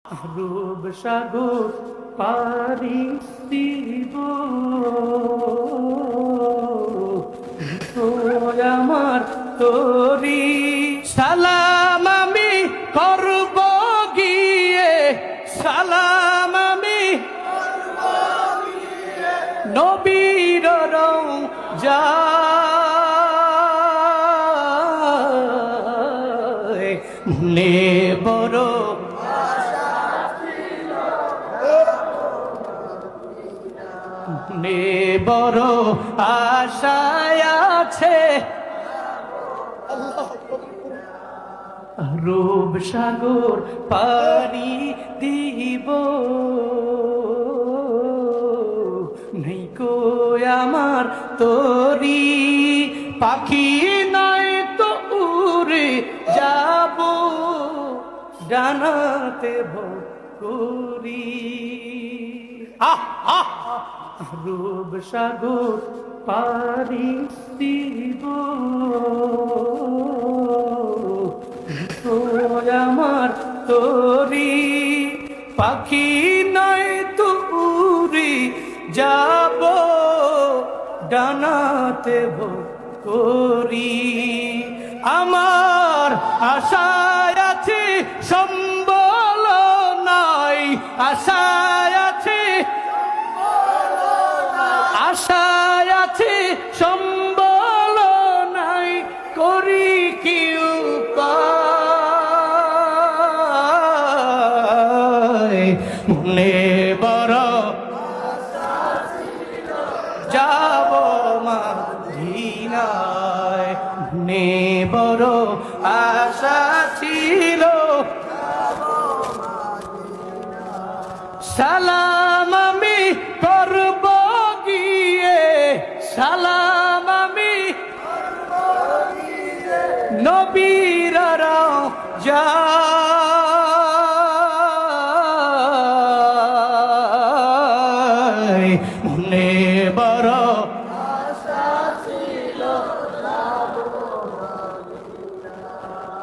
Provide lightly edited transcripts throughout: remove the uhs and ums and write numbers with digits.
রূপ সাগর পারি দিব আমার তোরি সালাম আমি করব গিয়ে সালাম আমি নবীর রওজা নে বড় নে বড় আশায় আছে রূপ সাগর পারি দিব নেই কো আমার তোরি পাখি নয় তো উড়ে যাব ডানাতে ভরি রূপ সাগর পারি দিব আমার তোরি পাখি নয় তো উড়ে যাব ডানাতে করি আমার আশায় আছে সম্বল নাই আশায় আছে আশায় আছে সম্বল নাই করি কি উপায় মনে বড় যাব মদিনায় মনে বড় আশা ছিল সালাম আমি করব গিয়ে সালাম আমি নবীর রওজা মনে বড়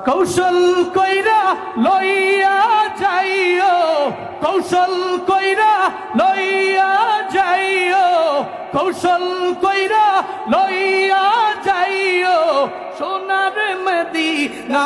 কৌশল কইরা লইয়া যাইও কৌশল কইরা লইয়া যাইও কৌশল কইরা লইয়া যাইও সোনার মদিনা